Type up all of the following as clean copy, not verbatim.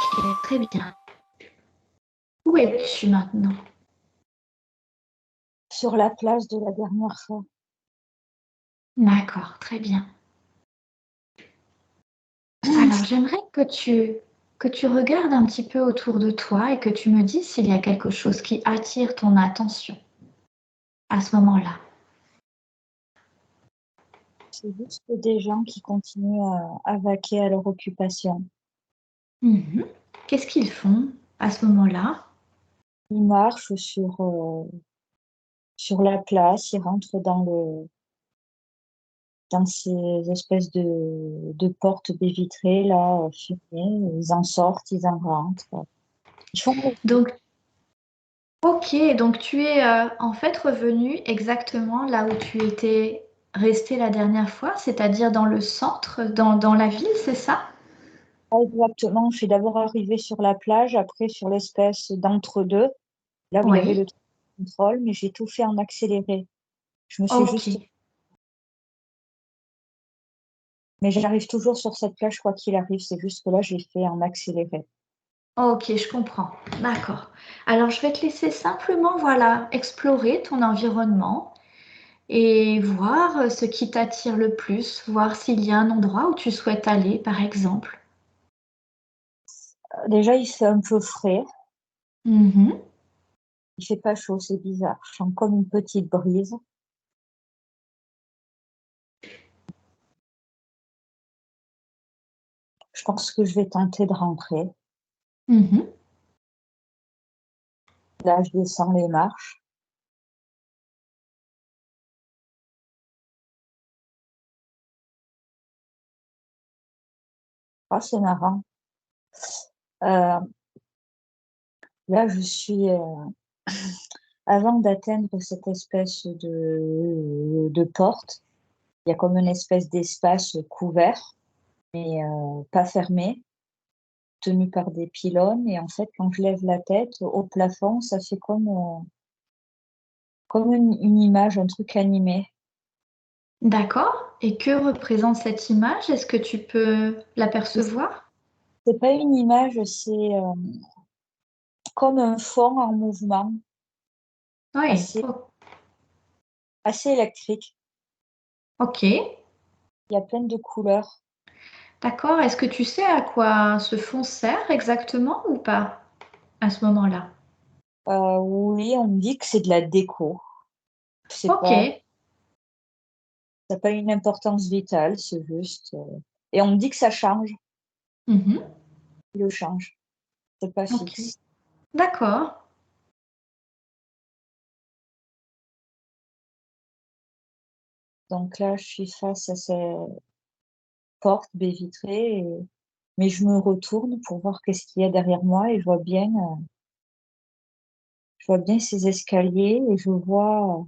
Ok, très bien. Où es-tu maintenant? Sur la plage de la dernière fois. D'accord, très bien. Alors, j'aimerais que tu regardes un petit peu autour de toi et que tu me dises s'il y a quelque chose qui attire ton attention à ce moment-là. C'est juste des gens qui continuent à vaquer à leur occupation. Mhm. Qu'est-ce qu'ils font à ce moment-là? Ils marchent sur la place, ils rentrent dans ces espèces de portes baie vitrées, là, fermées. Ils en sortent, ils en rentrent. Ils font Donc, ok, donc tu es en fait revenu exactement là où tu étais resté la dernière fois, c'est-à-dire dans le centre, dans la ville, c'est ça? pas exactement. Je suis d'abord arrivée sur la plage, après sur l'espèce d'entre-deux, là où il y avait Oui. le contrôle, mais j'ai tout fait en accéléré. Je me suis Ok. juste Mais j'arrive toujours sur cette plage, quoi qu'il arrive. C'est juste que là, j'ai fait en accéléré. Ok, je comprends. D'accord. Alors, je vais te laisser simplement, voilà, explorer ton environnement et voir ce qui t'attire le plus, voir s'il y a un endroit où tu souhaites aller, par exemple. Déjà, il fait un peu frais. Mhm. Il fait pas chaud, c'est bizarre. Je sens comme une petite brise. Je pense que je vais tenter de rentrer. Mhm. Là, je descends les marches. Ah, c'est marrant. Euh, Là, je suis, avant d'atteindre cette espèce de porte, il y a comme une espèce d'espace couvert, mais pas fermé, tenu par des pylônes. Et en fait, quand je lève la tête au plafond, ça fait comme une image, un truc animé. D'accord. Et que représente cette image? Est-ce que tu peux l'apercevoir? C'est pas une image, c'est comme un fond en mouvement, Oui. assez, assez électrique. Ok. Il y a plein de couleurs. D'accord. Est-ce que tu sais à quoi ce fond sert exactement ou pas à ce moment-là? Oui, on me dit que c'est de la déco. Je sais Ok. pas, ça n'a pas une importance vitale, c'est juste. Et on me dit que ça change, Mhm. il le change. C'est pas Ok. fixe. D'accord. Donc là, je suis face à ces portes baies vitrées, mais je me retourne pour voir qu'est-ce qu'il y a derrière moi et je vois bien ces escaliers et je vois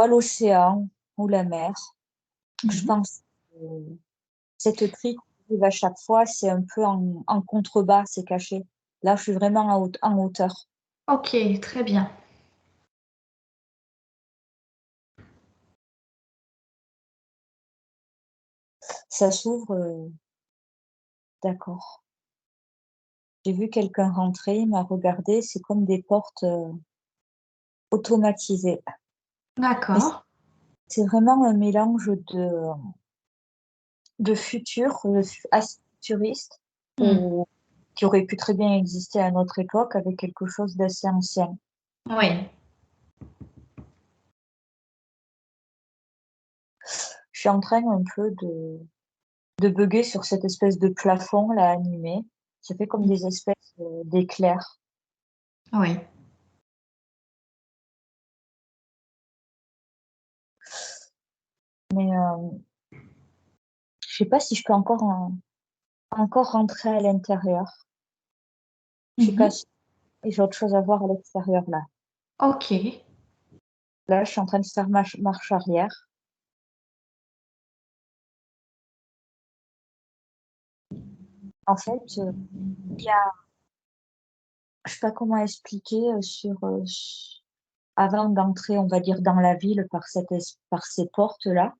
l'océan ou la mer. Je Mhm. pense que cette crique qui arrive à chaque fois, c'est un peu en contrebas, c'est caché. Là, je suis vraiment en hauteur. Ok, très bien. Ça s'ouvre, d'accord. J'ai vu quelqu'un rentrer, il m'a regardé, c'est comme des portes automatisées. Mais D'accord. c'est vraiment un mélange de futur, assez futuriste, Hmm. ou qui aurait pu très bien exister à notre époque avec quelque chose d'assez ancien. Oui. Je suis en train un peu de bugger sur cette espèce de plafond là animé. Ça fait comme des espèces d'éclairs. Oui. Mais je sais pas si je peux encore rentrer à l'intérieur. Je sais pas Mhm. si j'ai autre chose à voir à l'extérieur là. Ok. Là, je suis en train de faire marche arrière. En fait, il y a, je sais pas comment expliquer avant d'entrer, on va dire, dans la ville par ces portes-là.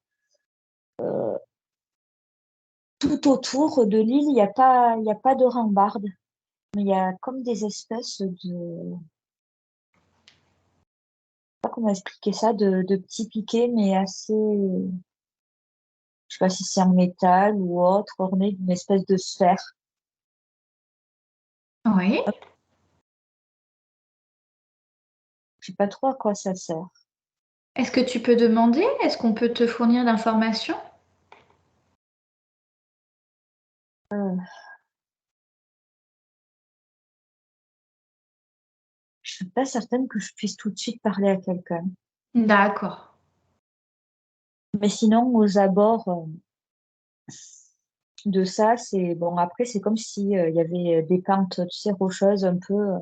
tout autour de l'île, il y a pas de rambarde, mais il y a comme des espèces de, je sais pas comment expliquer ça, de petits piquets, mais assez, je sais pas si c'est en métal ou autre, orné d'une espèce de sphère. Oui. Je sais pas trop à quoi ça sert. Est-ce que tu peux demander? Est-ce qu'on peut te fournir l'information? Euh, je suis pas certaine que je puisse tout de suite parler à quelqu'un. D'accord. Mais sinon, aux abords de ça, c'est bon. Après, c'est comme si il y avait des pentes, tu sais, rocheuses, un peu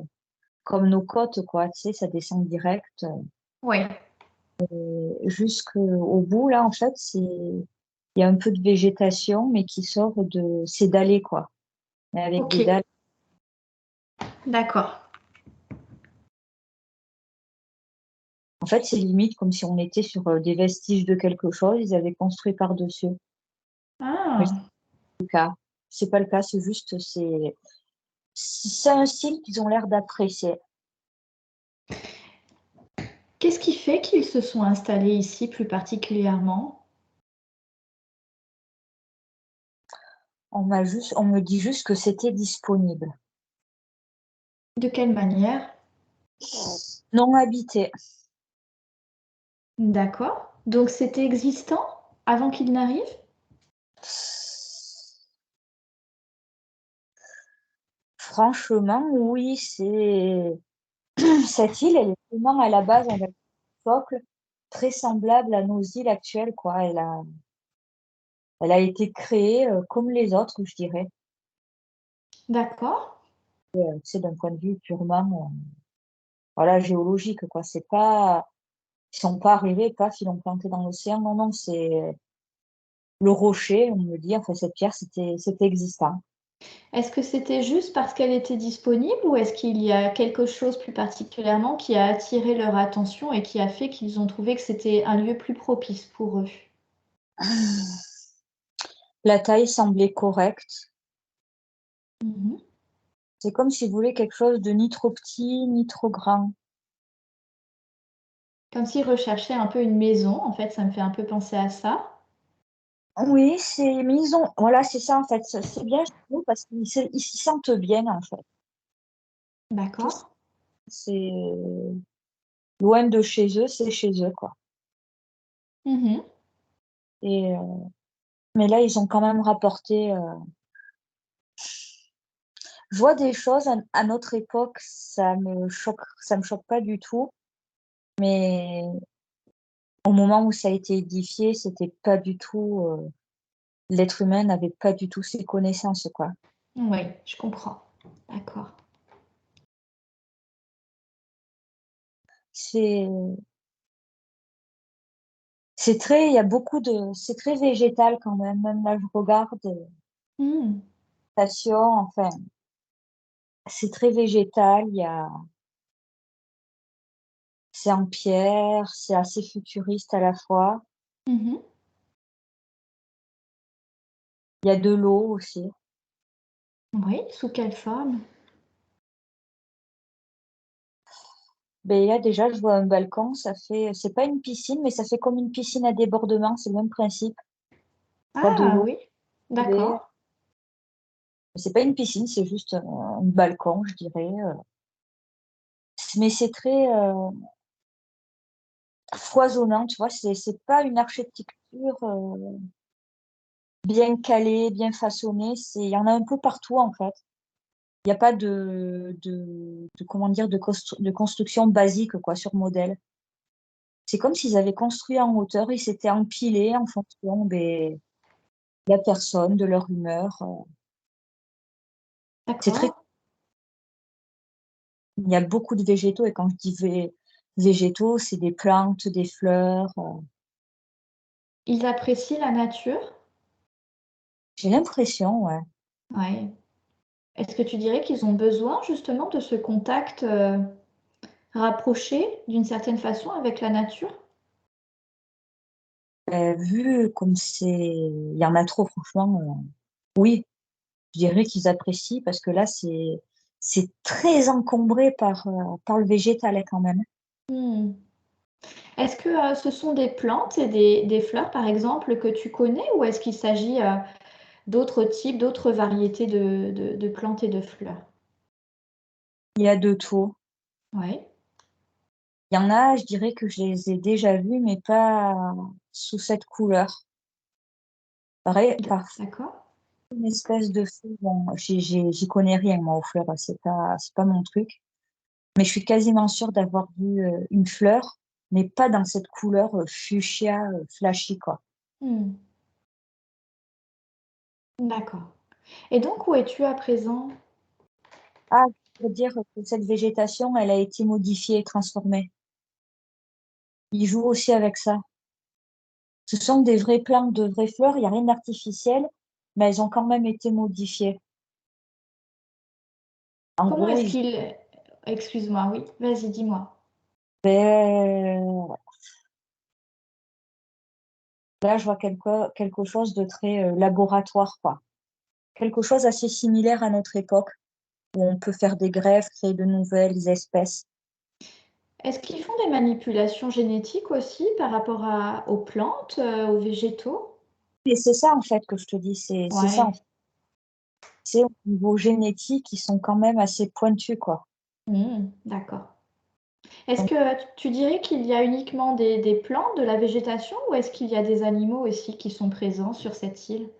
comme nos côtes, quoi. Tu sais, ça descend direct. Oui. Jusqu'au bout, là, en fait, il y a un peu de végétation, mais qui sort de, c'est dallé, quoi. Mais avec Ok. des dalles. D'accord. En fait, c'est limite comme si on était sur des vestiges de quelque chose. Ils avaient construit par-dessus. Mais Ah. le cas. C'est pas le cas, c'est juste, c'est un style qu'ils ont l'air d'apprécier. Qu'est-ce qui fait qu'ils se sont installés ici plus particulièrement? On me dit juste que c'était disponible. De quelle manière? Non habité. D'accord. Donc c'était existant avant qu'il n'arrive? Franchement, oui, cette île, elle est vraiment à la base avec un socle très semblable à nos îles actuelles, quoi. Elle a été créée comme les autres, je dirais. D'accord. C'est d'un point de vue purement, voilà, géologique, quoi. C'est pas, ils sont pas arrivés, paf, ils l'ont planté dans l'océan. Non, non, c'est le rocher, on me dit, enfin, cette pierre, c'était existant. Est-ce que c'était juste parce qu'elle était disponible ou est-ce qu'il y a quelque chose plus particulièrement qui a attiré leur attention et qui a fait qu'ils ont trouvé que c'était un lieu plus propice pour eux? La taille semblait correcte. Mhm. C'est comme si vous voulez quelque chose de ni trop petit, ni trop grand. Comme s'ils recherchaient un peu une maison, en fait, ça me fait un peu penser à ça. Oui, mais voilà, c'est ça, en fait. C'est bien, je trouve, parce ils s'y sentent bien, en fait. Tous, D'accord. c'est loin de chez eux, c'est chez eux, quoi. Mhm. Et, mais là, ils ont quand même rapporté. Je vois des choses à notre époque, ça me choque pas du tout. Mais au moment où ça a été édifié, c'était pas du tout. L'être humain n'avait pas du tout ces connaissances, quoi. Oui, je comprends. D'accord. C'est, il y a c'est très végétal quand même. Même là, je regarde Hmm. station, enfin, c'est très végétal. C'est en pierre, c'est assez futuriste à la fois. Mhm. Il y a de l'eau aussi. Oui, sous quelle forme? Ben là, déjà, je vois un balcon, c'est pas une piscine, mais ça fait comme une piscine à débordement, c'est le même principe. Je vois de Ah l'eau oui, couler. d'accord. C'est pas une piscine, c'est juste un balcon, je dirais. Mais c'est très foisonnant, tu vois, c'est pas une architecture bien calée, bien façonnée, il y en a un peu partout, en fait. Il n'y a pas comment dire, de construction basique, quoi, sur modèle. C'est comme s'ils avaient construit en hauteur, ils s'étaient empilés en fonction de la personne, de leur humeur. C'est très, D'accord. il y a beaucoup de végétaux, et quand je dis végétaux, c'est des plantes, des fleurs. Ils apprécient la nature? J'ai l'impression, ouais. Oui. Est-ce que tu dirais qu'ils ont besoin justement de ce contact rapproché d'une certaine façon avec la nature? Vu comme il y en a trop, franchement. Oui, je dirais qu'ils apprécient parce que là, c'est très encombré par le végétal hein, quand même. Mmh. Est-ce que, ce sont des plantes et des fleurs, par exemple, que tu connais ou est-ce qu'il s'agit, d'autres types, d'autres variétés de plantes et de fleurs? Il y a de tout. Ouais, Il y en a, je dirais que je les ai déjà vus, mais pas sous cette couleur. Pareil, parfois d'accord. une espèce de feu, bon, j'y connais rien moi aux fleurs, c'est pas mon truc. Mais je suis quasiment sûre d'avoir vu, une fleur, mais pas dans cette couleur, fuchsia, flashy quoi. Mmh. D'accord. Et donc où es-tu à présent? Ah, pour dire que cette végétation, elle a été modifiée et transformée. Ils jouent aussi avec ça. Ce sont des vraies plantes, de vraies fleurs, il y a rien d'artificiel, mais elles ont quand même été modifiées. En Comment gros, est-ce ils qu'il excuse-moi, oui, vas-y, dis-moi. beh, là, je vois quelque chose de très, laboratoire, quoi. Quelque chose assez similaire à notre époque, où on peut faire des greffes, créer de nouvelles espèces. Est-ce qu'ils font des manipulations génétiques aussi par rapport aux plantes, aux végétaux? Et c'est ça, en fait, que je te dis, c'est ça, en Ouais. fait. C'est au niveau génétique, ils sont quand même assez pointus, quoi. Mmh, d'accord. Est-ce Donc que tu dirais qu'il y a uniquement des plantes, de la végétation ou est-ce qu'il y a des animaux aussi qui sont présents sur cette île?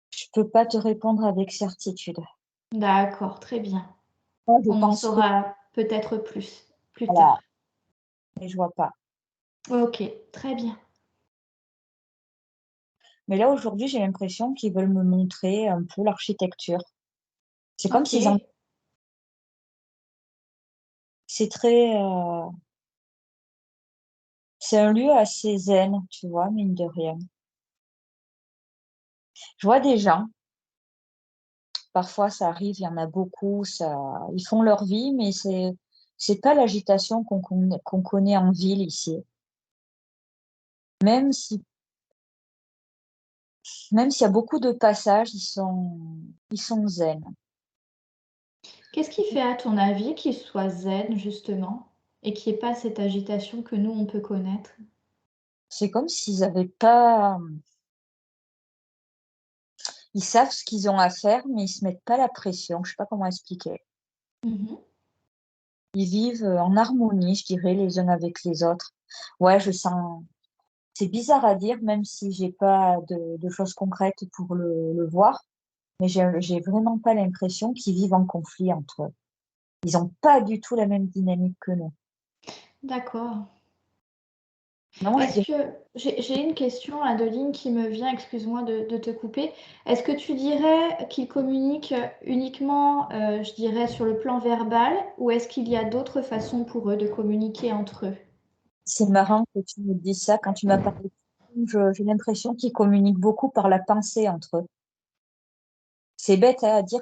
je peux pas te répondre avec certitude. D'accord, très bien. Moi, je On en pense que saura peut-être plus voilà, tard. mais je vois pas. OK, très bien. Mais là, aujourd'hui, j'ai l'impression qu'ils veulent me montrer un peu l'architecture. C'est comme s'ils en OK. c'est très, c'est un lieu assez zen, tu vois? Mine de rien. Je vois des gens, parfois ça arrive, il y en a beaucoup, ça ils font leur vie, mais c'est pas l'agitation qu'on connaît en ville ici. Même si même s'il y a beaucoup de passages, ils sont zen. Qu'est-ce qui fait, à ton avis, qu'ils soient zen justement et qu'il y ait pas cette agitation que nous, on peut connaître? C'est comme s'ils avaient pas, ils savent ce qu'ils ont à faire, mais ils se mettent pas la pression. Je sais pas comment expliquer. Mmh. Ils vivent, en harmonie, je dirais, les uns avec les autres. Ouais, je sens c'est bizarre à dire, même si j'ai pas de choses concrètes pour le voir, mais j'ai vraiment pas l'impression qu'ils vivent en conflit entre eux. Ils ont pas du tout la même dynamique que nous. D'accord. Non, je Est-ce dirais que j'ai une question, Adeline, qui me vient, excuse-moi de te couper. Est-ce que tu dirais qu'ils communiquent uniquement, je dirais, sur le plan verbal ou est-ce qu'il y a d'autres façons pour eux de communiquer entre eux? c'est marrant que tu me dises ça. Quand tu m'as parlé de films, je j'ai l'impression qu'ils communiquent beaucoup par la pensée entre eux. C'est bête, hein, à dire.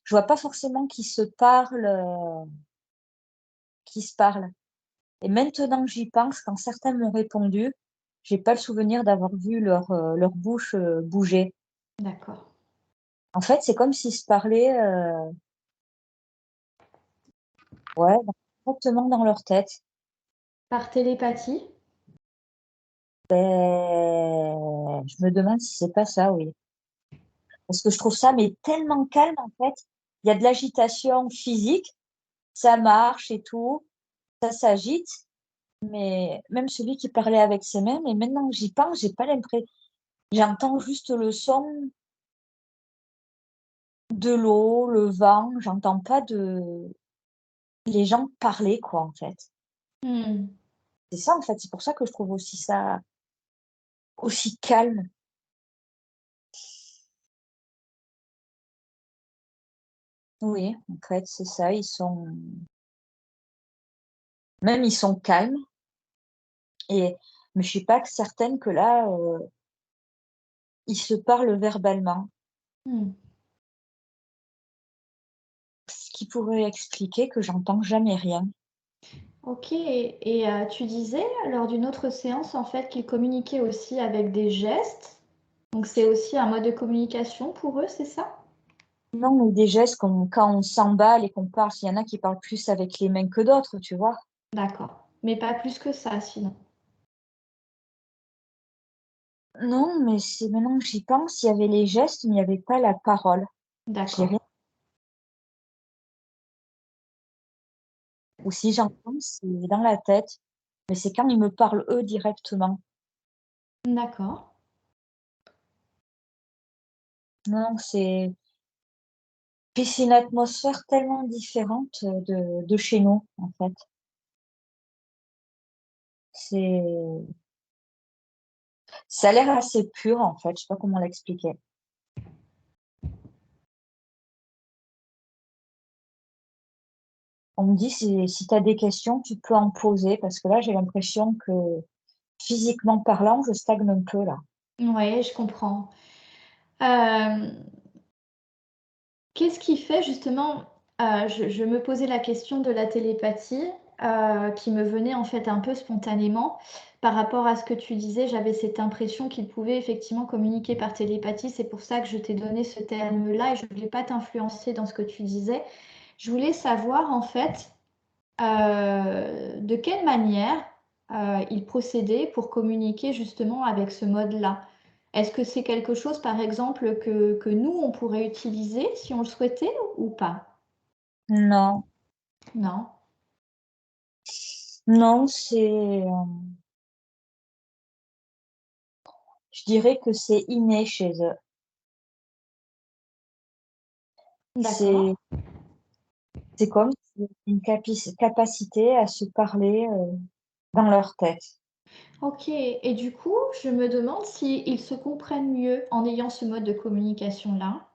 Je vois pas forcément qu'ils se parlent. Et maintenant que j'y pense, quand certains m'ont répondu, j'ai pas le souvenir d'avoir vu leur bouche, bouger. D'accord. En fait, c'est comme s'ils se parlaient, ouais, directement dans leur tête. Par télépathie? Je me demande si c'est pas ça, oui. Parce que je trouve ça mais tellement calme, en fait. Il y a de l'agitation physique, ça marche et tout, ça s'agite, mais même celui qui parlait avec ses mains, mais maintenant que j'y pense, j'ai pas l'impression. J'entends juste le son de l'eau, le vent, j'entends pas les gens parler quoi, en fait. Mmh. C'est ça, en fait, c'est pour ça que je trouve aussi ça aussi calme. Oui, en fait, c'est ça, ils sont calmes et mais je suis pas certaine que là, ils se parlent verbalement. Mmh. Ce qui pourrait expliquer que j'entends jamais rien. OK tu disais lors d'une autre séance, en fait, qu'ils communiquaient aussi avec des gestes. Donc c'est aussi un mode de communication pour eux, c'est ça? Non, mais des gestes comme quand on s'emballe et qu'on parle, il y en a qui parlent plus avec les mains que d'autres, tu vois? D'accord. Mais pas plus que ça sinon? Non, mais c'est maintenant que j'y pense, il y avait les gestes, mais il y avait pas la parole. J'ai D'accord. rien ou si j'entends, c'est dans la tête, mais c'est quand ils me parlent eux directement. D'accord. Non, c'est puis c'est une atmosphère tellement différente, de chez nous, en fait. C'est ça a l'air assez pur, en fait, je sais pas comment l'expliquer. On me dit: Si tu as des questions, tu peux en poser» parce que là, j'ai l'impression que, physiquement parlant, je stagne un peu, là. Ouais, je comprends. Hem, Qu'est-ce qui fait justement, je me posais la question de la télépathie, qui me venait en fait un peu spontanément par rapport à ce que tu disais. J'avais cette impression qu'ils pouvaient effectivement communiquer par télépathie. C'est pour ça que je t'ai donné ce terme-là et je voulais pas t'influencer dans ce que tu disais. Je voulais savoir en fait, de quelle manière, ils procédaient pour communiquer justement avec ce mode-là? Est-ce que c'est quelque chose, par exemple, que nous, on pourrait utiliser si on le souhaitait ou pas? Non, Non? non, je dirais que c'est inné chez eux. D'accord. C'est c'est comme s'ils une capacité à se parler, dans leur tête. OK et du coup, je me demande s'ils se comprennent mieux en ayant ce mode de communication-là?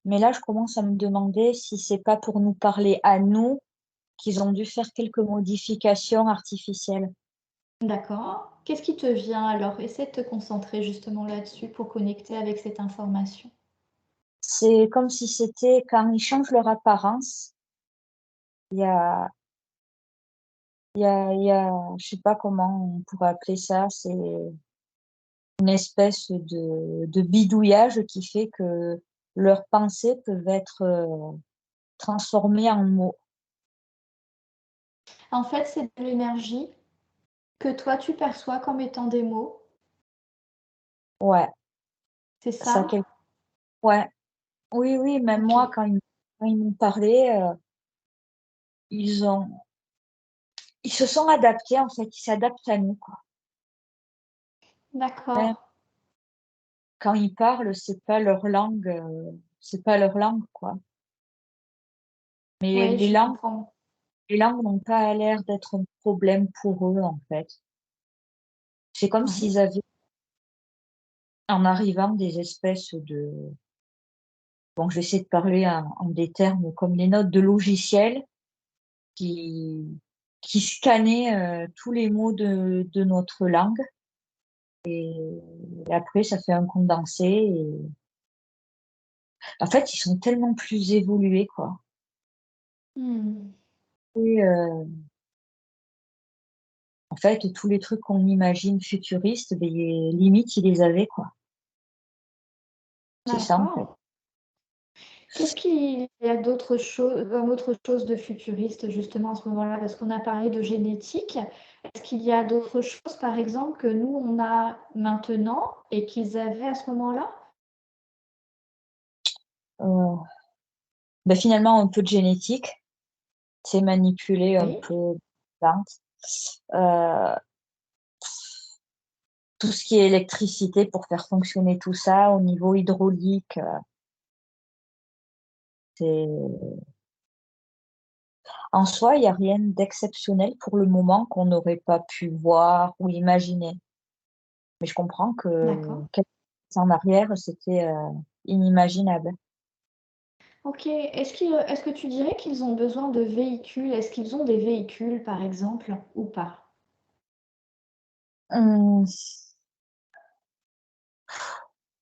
Mais là, je commence à me demander si c'est pas pour nous parler à nous qu'ils ont dû faire quelques modifications artificielles. D'accord. Qu'est-ce qui te vient alors? Essaie de te concentrer justement là-dessus pour connecter avec cette information. C'est comme si c'était quand ils changent leur apparence, il y a il y a je sais pas comment on pourrait appeler ça, c'est une espèce de bidouillage qui fait que leurs pensées peuvent être, transformées en mots. En fait, c'est de l'énergie que toi tu perçois comme étant des mots, Ouais, c'est ça ça? quel ouais, oui, oui, même moi OK. quand ils m'ont parlé, ils ont ils se sont adaptés en fait, ils s'adaptent à nous, quoi. D'accord. Même quand ils parlent, c'est pas leur langue, quoi. Mais Oui, je comprends. les langues n'ont pas l'air d'être un problème pour eux, en fait. C'est comme Oui. s'ils avaient, en arrivant, des espèces de bon, je vais essayer de parler en des termes comme les notes de logiciels qui qui scannaient, tous les mots de notre langue et après ça fait un condensé et en fait, ils sont tellement plus évolués, quoi. Mmh. Et en fait, tous les trucs qu'on imagine futuristes, beh, limite, ils les avaient, quoi. C'est ça, en fait. D'accord. Qu'est-ce qu'il y a d'autres choses autre chose de futuriste justement à ce moment-là? Parce qu'on a parlé de génétique. Est-ce qu'il y a d'autres choses, par exemple, que nous on a maintenant et qu'ils avaient à ce moment-là? Heu, bah, finalement, un peu de génétique, c'est manipuler un Oui. peu plantes, heu, tout ce qui est électricité pour faire fonctionner tout ça au niveau hydraulique, c'est en soi, il y a rien d'exceptionnel pour le moment qu'on n'aurait pas pu voir ou imaginer. Mais je comprends que D'accord. quelques années en arrière, c'était, inimaginable. OK. Est-ce que tu dirais qu'ils ont besoin de véhicules? Est-ce qu'ils ont des véhicules, par exemple, ou pas? Mmh,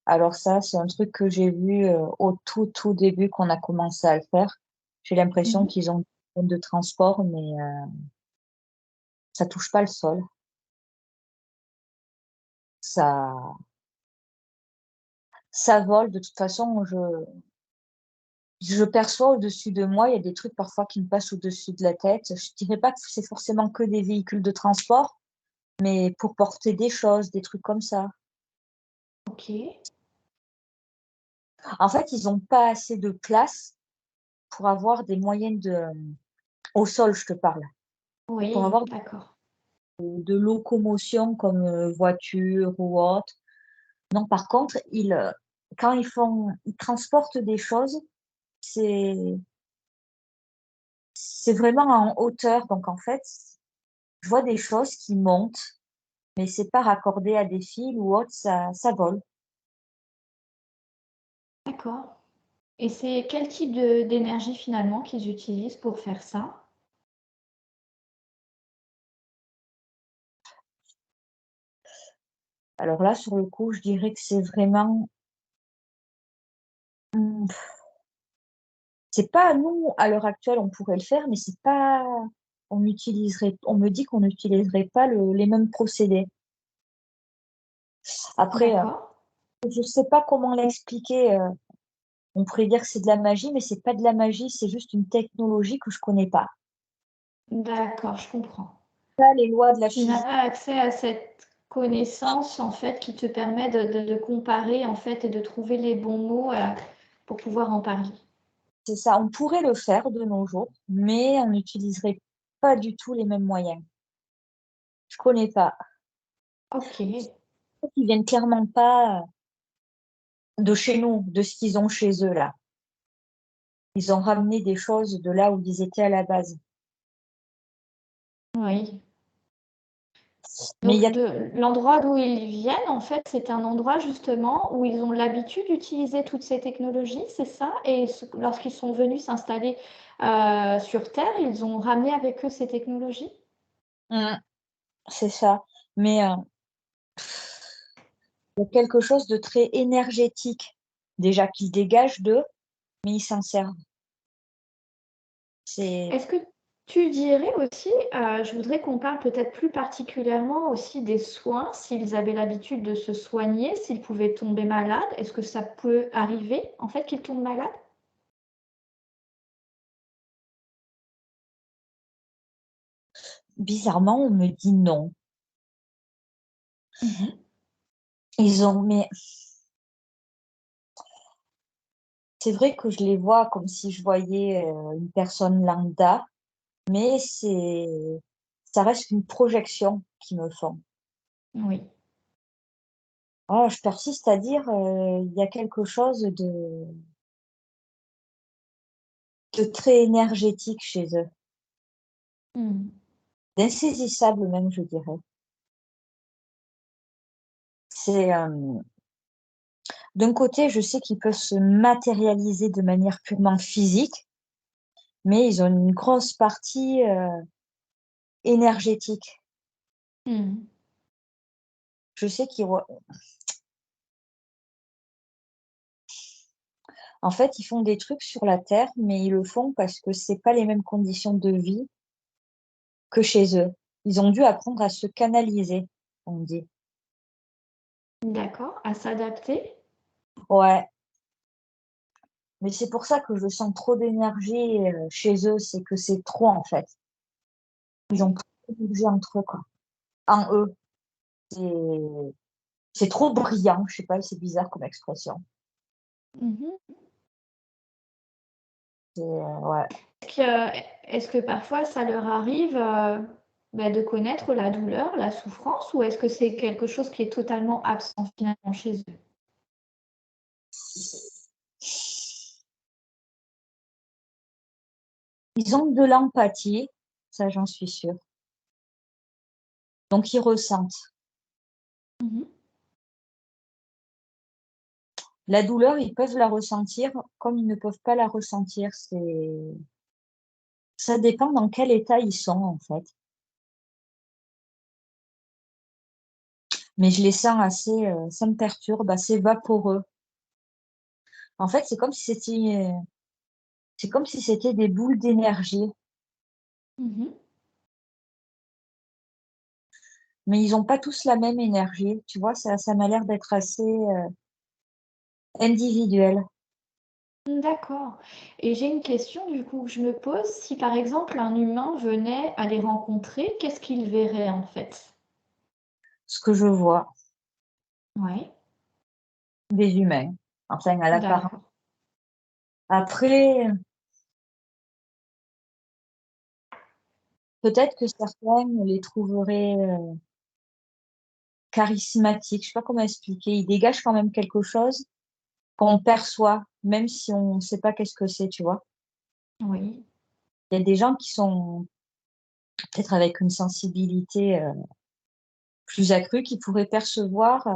alors ça, c'est un truc que j'ai vu, au tout début qu'on a commencé à le faire. J'ai l'impression Mmh. qu'ils ont des modes de transport, mais ça touche pas le sol. Ça ça vole. De toute façon, je perçois au-dessus de moi, il y a des trucs parfois qui me passent au-dessus de la tête. Je dirais pas que c'est forcément que des véhicules de transport, mais pour porter des choses, des trucs comme ça. Ok. En fait, ils ont pas assez de place pour avoir des moyens au sol, je te parle, pour Oui, avoir d'accord. de locomotion comme voiture ou autre. Non, par contre, quand ils transportent des choses, c'est, c'est vraiment en hauteur. Donc, en fait, je vois des choses qui montent, mais c'est pas raccordé à des fils ou autre, ça vole. D'accord. Et c'est quel type d'énergie finalement qu'ils utilisent pour faire ça? Alors là, sur le coup, je dirais que c'est vraiment, hmm, c'est pas nous, à l'heure actuelle, on pourrait le faire, mais c'est pas, on me dit qu'on n'utiliserait pas les mêmes procédés. Après, D'accord. je sais pas comment l'expliquer. On pourrait dire que c'est de la magie, mais c'est pas de la magie, c'est juste une technologie que je connais pas. D'accord, je comprends. Pas les lois de la Tu n'as physique, pas accès à cette connaissance en fait qui te permet de comparer en fait et de trouver les bons mots pour pouvoir en parler. c'est ça. On pourrait le faire de nos jours, mais on n'utiliserait pas du tout les mêmes moyens. Je connais pas. Ok, Ils viennent clairement pas de chez nous, de ce qu'ils ont chez eux là. Ils ont ramené des choses de là où ils étaient à la base. oui. Mais il y Donc a, de l'endroit d'où ils viennent, en fait, c'est un endroit justement où ils ont l'habitude d'utiliser toutes ces technologies, c'est ça? Et lorsqu'ils sont venus s'installer sur Terre, ils ont ramené avec eux ces technologies? Mm, c'est ça. Mais il y a quelque chose de très énergétique déjà qu'ils dégagent d'eux, mais ils s'en servent. C'est Est-ce que tu dirais aussi, je voudrais qu'on parle peut-être plus particulièrement aussi des soins, s'ils avaient l'habitude de se soigner, s'ils pouvaient tomber malades, est-ce que ça peut arriver en fait qu'ils tombent malades? bizarrement, on me dit non. Mhm. Mais c'est vrai que je les vois comme si je voyais une personne lambda, mais ça reste une projection qu'ils me font. Oui, Ah, je persiste à dire, il y a quelque chose de très énergétique chez eux, mmh. d'insaisissable même, je dirais. C'est d'un côté, je sais qu'ils peuvent se matérialiser de manière purement physique, mais ils ont une grosse partie énergétique. Mmh. Je sais en fait, ils font des trucs sur la Terre, mais ils le font parce que c'est pas les mêmes conditions de vie que chez eux. Ils ont dû apprendre à se canaliser, on dit. D'accord, à s'adapter? Ouais, mais c'est pour ça que je sens trop d'énergie chez eux, c'est que c'est trop en fait. Ils ont Oui. trop d'énergie entre eux, quoi. En eux. C'est c'est trop brillant, je sais pas, c'est bizarre comme expression. Mmh. Ouais. Est-ce que parfois ça leur arrive, bah, de connaître la douleur, la souffrance ou est-ce que c'est quelque chose qui est totalement absent finalement chez eux? Ils ont de l'empathie, ça j'en suis sûre. Donc ils ressentent. Mmh. La douleur, ils peuvent la ressentir comme ils ne peuvent pas la ressentir. Ça dépend dans quel état ils sont, en fait. Mais je les sens assez, ça me perturbe, assez vaporeux. En fait, c'est comme si c'était des boules d'énergie. Mmh. Mais ils n'ont pas tous la même énergie. Tu vois, ça m'a l'air d'être assez, individuel. D'accord. Et j'ai une question du coup que je me pose. Si par exemple un humain venait à les rencontrer, qu'est-ce qu'il verrait en fait? Ce que je vois, Oui, des humains, enfin à l'apparence. d'accord. Après, peut-être que certains les trouveraient charismatiques. Je sais pas comment expliquer. Ils dégagent quand même quelque chose qu'on perçoit, même si on ne sait pas qu'est-ce que c'est, tu vois. Oui, Il y a des gens qui sont peut-être avec une sensibilité plus accrue, qui pourraient percevoir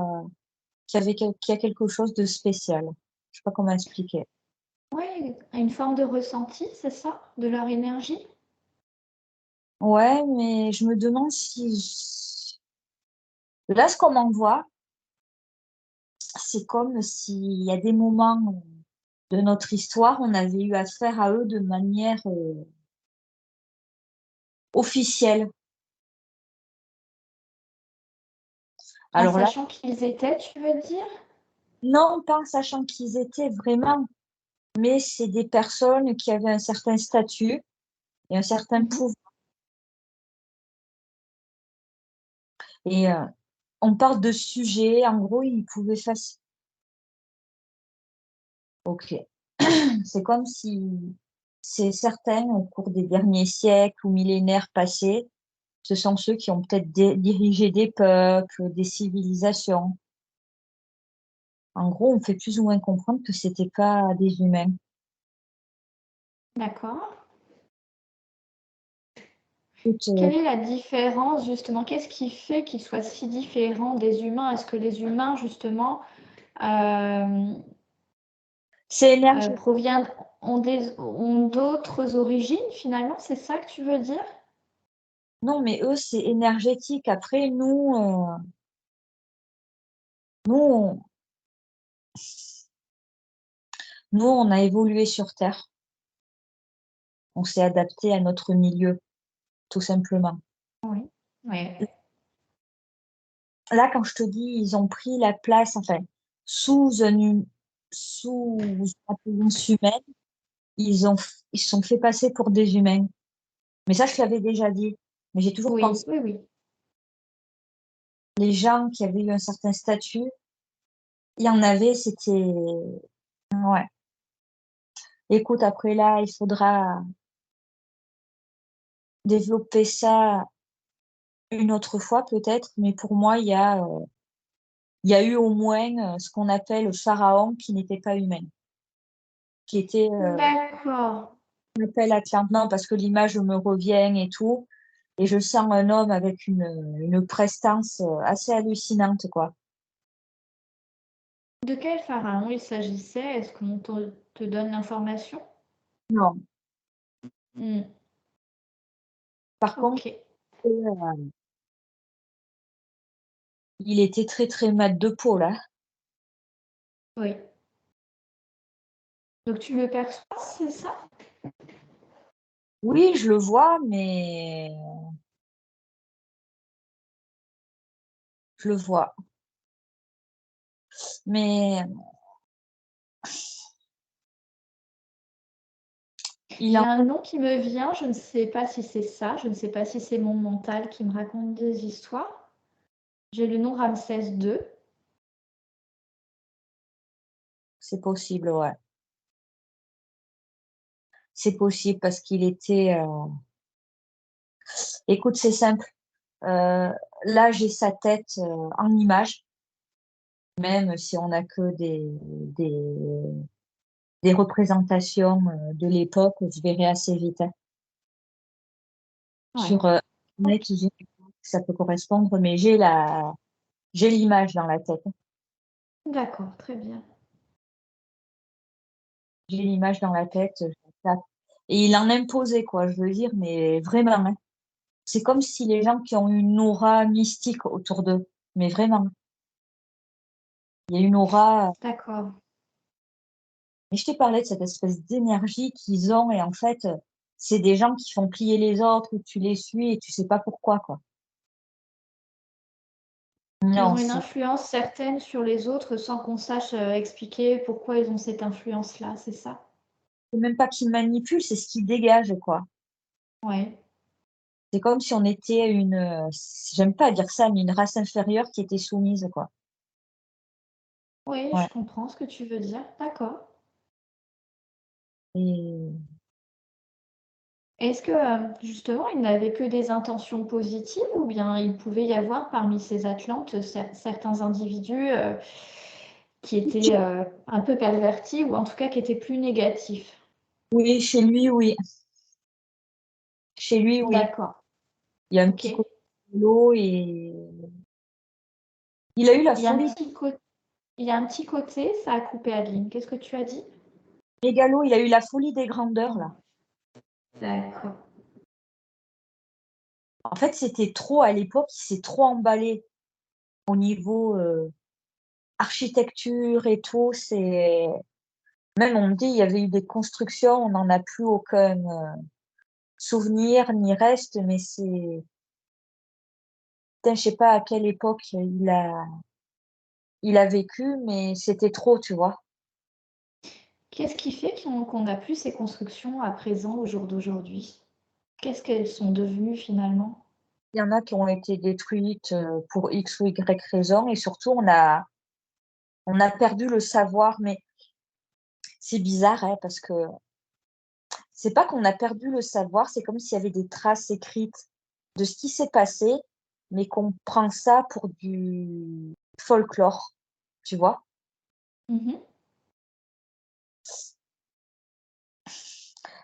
qu'il y a quelque chose de spécial. Je sais pas comment expliquer. oui, une forme de ressenti, c'est ça? De leur énergie? Ouais, mais je me demande si là, ce qu'on m'envoie, c'est comme s'il y a des moments de notre histoire, on avait eu affaire à eux de manière officielle. En Alors là, sachant qui ils étaient, tu veux dire? non, pas en sachant qui ils étaient vraiment, mais c'est des personnes qui avaient un certain statut et un certain Mhm. pouvoir. Et on parle de sujets, en gros, ils pouvaient facilement. Ok. C'est comme si c'est certains, au cours des derniers siècles ou millénaires passés, ce sont ceux qui ont peut-être dirigé des peuples, des civilisations. En gros, on fait plus ou moins comprendre que c'était pas des humains. D'accord. Écoute, Quelle est la différence justement? Qu'est-ce qui fait qu'ils soient si différents des humains? Est-ce que les humains justement euh, c'est énergie. proviennent, ont d'autres origines finalement? C'est ça que tu veux dire? Non, mais eux, c'est énergétique. Après, nous, on a évolué sur Terre. On s'est adapté à notre milieu, tout simplement. Oui. Oui. Là, quand je te dis, ils ont pris la place, enfin, sous sous une apparence humaine, ils se sont fait passer pour des humains. Mais ça, je l'avais déjà dit. Mais j'ai toujours Oui, pensé oui, oui. que les gens qui avaient eu un certain statut, il y en avait, c'était, ouais. Écoute, après là, il faudra développer ça une autre fois peut-être, mais pour moi, il y a eu au moins ce qu'on appelle le pharaon qui n'était pas humain, qui était D'accord. on appelle Atlante. Non, parce que l'image me revient et tout, et je sens un homme avec une prestance assez hallucinante, quoi. De quel pharaon il s'agissait? Est-ce qu'on te donne l'information? Non. Hmm. Par contre, Ok. il était très très mat de peau là. Oui. Donc tu le perçois, c'est ça? Oui, je le vois, mais je le vois. Mais il J'ai en un nom qui me vient, je ne sais pas si c'est ça, je ne sais pas si c'est mon mental qui me raconte des histoires. J'ai le nom Ramsès II. c'est possible, ouais. C'est possible parce qu'il était. Écoute, c'est simple. Euh, Là, j'ai sa tête en image, même si on n'a que des représentations de l'époque, je verrai assez vite, hein. Ouais. Sur Ok. Internet, ça peut correspondre, mais j'ai l'image dans la tête. D'accord, très bien. J'ai l'image dans la tête. Je la tape. Et il en imposait, quoi, je veux dire, mais vraiment, hein. C'est comme si les gens qui ont une aura mystique autour d'eux, mais vraiment. Il y a une aura. D'accord. Et je t'ai parlé de cette espèce d'énergie qu'ils ont, et en fait, c'est des gens qui font plier les autres, où tu les suis et tu sais pas pourquoi, quoi. Ils Non, ont une influence certaine sur les autres sans qu'on sache expliquer pourquoi ils ont cette influence-là, c'est ça? c'est même pas qu'ils manipulent, c'est ce qu'ils dégagent, quoi. Ouais. C'est comme si on était j'aime pas dire ça, mais une race inférieure qui était soumise, quoi. Oui, Ouais. je comprends ce que tu veux dire. D'accord. Et Est-ce que, justement, il n'avait que des intentions positives ou bien il pouvait y avoir parmi ces Atlantes certains individus, qui étaient, un peu pervertis ou en tout cas qui étaient plus négatifs? oui, chez lui, oui. Chez lui, oui. D'accord, Il y a un OK. petit côté rigolo et il a eu la Il y a un folie petit cô il y a un petit côté ça a coupé Adeline. Qu'est-ce que tu as dit? mégalo, il a eu la folie des grandeurs, là. D'accord. En fait, c'était trop à l'époque, il s'est trop emballé au niveau, architecture et tout, c'est même on me dit, il y avait eu des constructions, on n'en a plus aucun, souvenir ni reste, mais c'est putain, je sais pas à quelle époque il a vécu, mais c'était trop, tu vois? Qu'est-ce qui fait qu'on n'a plus ces constructions à présent, au jour d'aujourd'hui? Qu'est-ce qu'elles sont devenues finalement? Il y en a qui ont été détruites, pour X ou Y raison et surtout on a perdu le savoir, mais c'est bizarre, hein, parce que c'est pas qu'on a perdu le savoir, c'est comme s'il y avait des traces écrites de ce qui s'est passé, mais qu'on prend ça pour du folklore, tu vois? Mmh.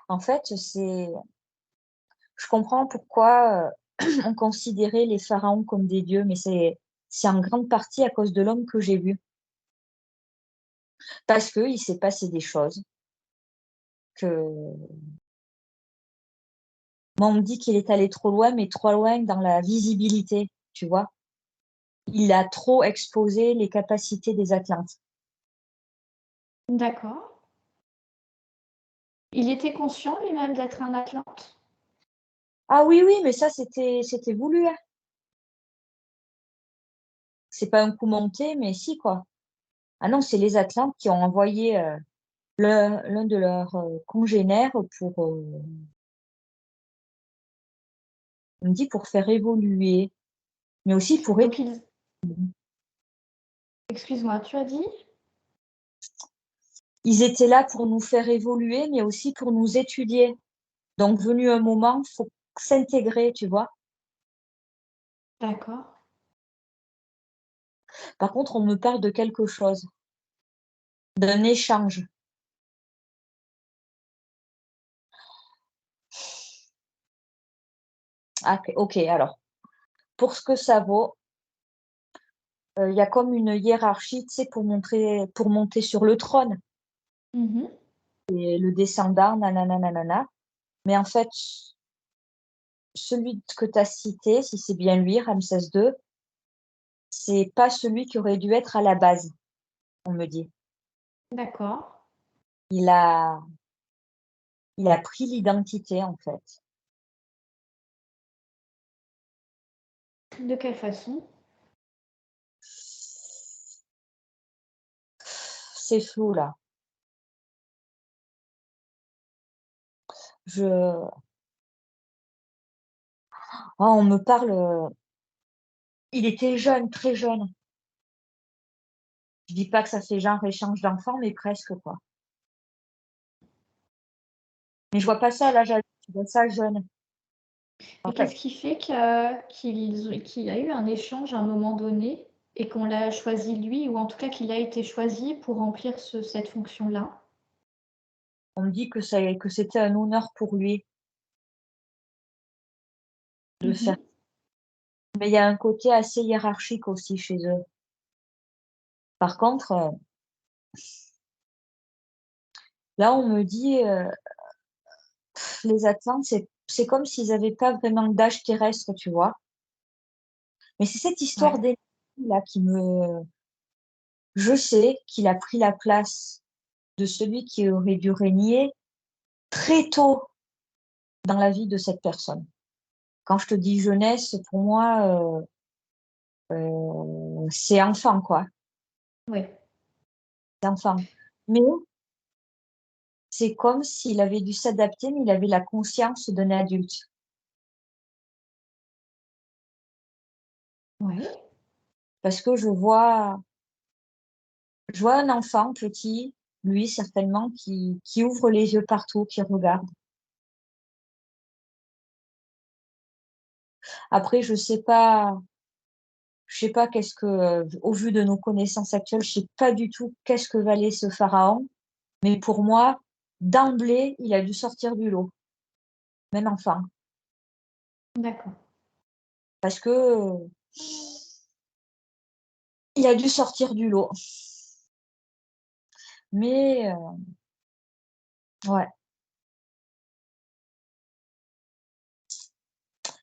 En fait, je comprends pourquoi, on considérait les pharaons comme des dieux, mais c'est en grande partie à cause de l'homme que j'ai vu. Parce qu'il s'est passé des choses que moi, on me dit qu'il est allé trop loin, mais trop loin dans la visibilité, tu vois? Il a trop exposé les capacités des Atlantes. D'accord. Il était conscient lui-même d'être un Atlante? Ah oui, oui, mais ça, c'était voulu, hein. C'est pas un coup monté, mais si, quoi. Ah non, c'est les Atlantes qui ont envoyé, l'un de leurs, congénères pour, on me dit pour faire évoluer, mais aussi pour Donc ils excuse-moi, tu as dit? ils étaient là pour nous faire évoluer, mais aussi pour nous étudier. Donc venu un moment, faut s'intégrer, tu vois? D'accord. Par contre, on me parle de quelque chose, d'un échange. Ah OK, alors, pour ce que ça vaut, il y a comme une hiérarchie, tu sais, pour monter sur le trône Mmh. et le descendant, nanana, nanana. Mais en fait, celui que tu as cité, si c'est bien lui, Ramsès II, c'est pas celui qui aurait dû être à la base, on me dit. D'accord. Il a il a pris l'identité, en fait. De quelle façon? C'est flou, là. Je on me parle, il était jeune, très jeune. Je dis pas que ça fait genre échange d'enfants, mais presque, quoi. Mais je vois pas ça à l'âge adulte, je vois ça jeune. Et Enfin, qu'est-ce qui fait qu'il y a eu un échange à un moment donné et qu'on l'a choisi lui ou en tout cas qu'il a été choisi pour remplir cette fonction-là? on me dit que c'était un honneur pour lui de le faire. Mmh. Mais il y a un côté assez hiérarchique aussi chez eux. Par contre, là, on me dit, les Atlantes, c'est comme s'ils avaient pas vraiment d'âge terrestre, tu vois? Mais c'est cette histoire Ouais. d'énergie là qui me je sais qu'il a pris la place de celui qui aurait dû régner très tôt dans la vie de cette personne. Quand je te dis jeunesse, pour moi, c'est enfant, quoi. Oui, C'est enfant. Mais c'est comme s'il avait dû s'adapter, mais il avait la conscience d'un adulte. oui, Parce que je vois un enfant petit, lui certainement, qui ouvre les yeux partout, qui regarde. Après, je sais pas qu'est-ce que, au vu de nos connaissances actuelles, je sais pas du tout qu'est-ce que valait ce pharaon. Mais pour moi, d'emblée, il a dû sortir du lot, même enfant. d'accord. Parce que il a dû sortir du lot. Mais ouais,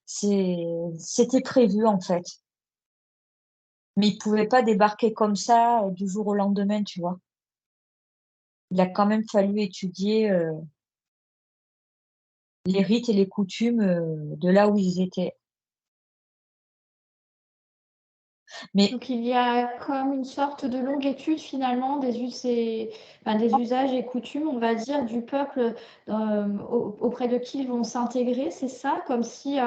c'était prévu en fait. Mais il pouvait pas débarquer comme ça du jour au lendemain, tu vois. Il a quand même fallu étudier les rites et les coutumes de là où ils étaient. Mais Donc il y a comme une sorte de longue étude finalement des usages et coutumes, on va dire, du peuple auprès de qui ils vont s'intégrer, c'est ça? Comme si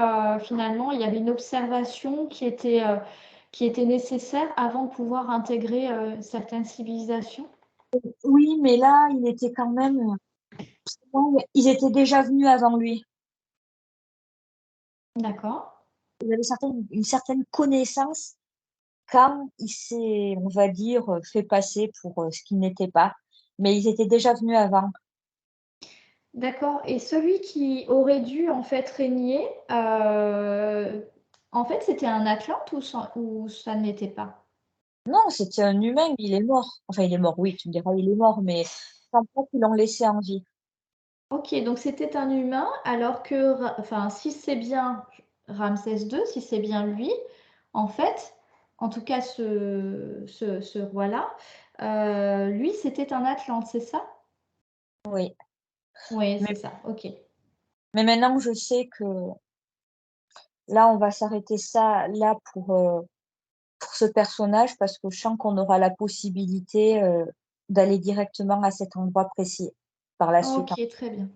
finalement il y avait une observation qui était nécessaire avant de pouvoir intégrer certaines civilisations. oui, mais là, il était quand même, ils étaient déjà venus avant lui. D'accord. Il avait une certaine connaissance quand il s'est, on va dire, fait passer pour ce qu'il n'était pas. Mais ils étaient déjà venus avant. D'accord. Et celui qui aurait dû en fait régner, en fait c'était un Atlante ou ça ne l'était pas? Non, c'était un humain, il est mort. Enfin, il est mort, oui, tu me diras, il est mort, mais je pense pas qu'ils l'ont laissé en vie. Ok, donc c'était un humain, alors que, enfin, si c'est bien Ramsès II, si c'est bien lui, en fait, en tout cas ce roi-là, lui c'était un Atlante, c'est ça? Oui. Oui, Mais, c'est ça, ok. mais maintenant, je sais que là, on va s'arrêter ça là pour ce personnage parce que je sens qu'on aura la possibilité d'aller directement à cet endroit précis par la suite. Ok, très bien.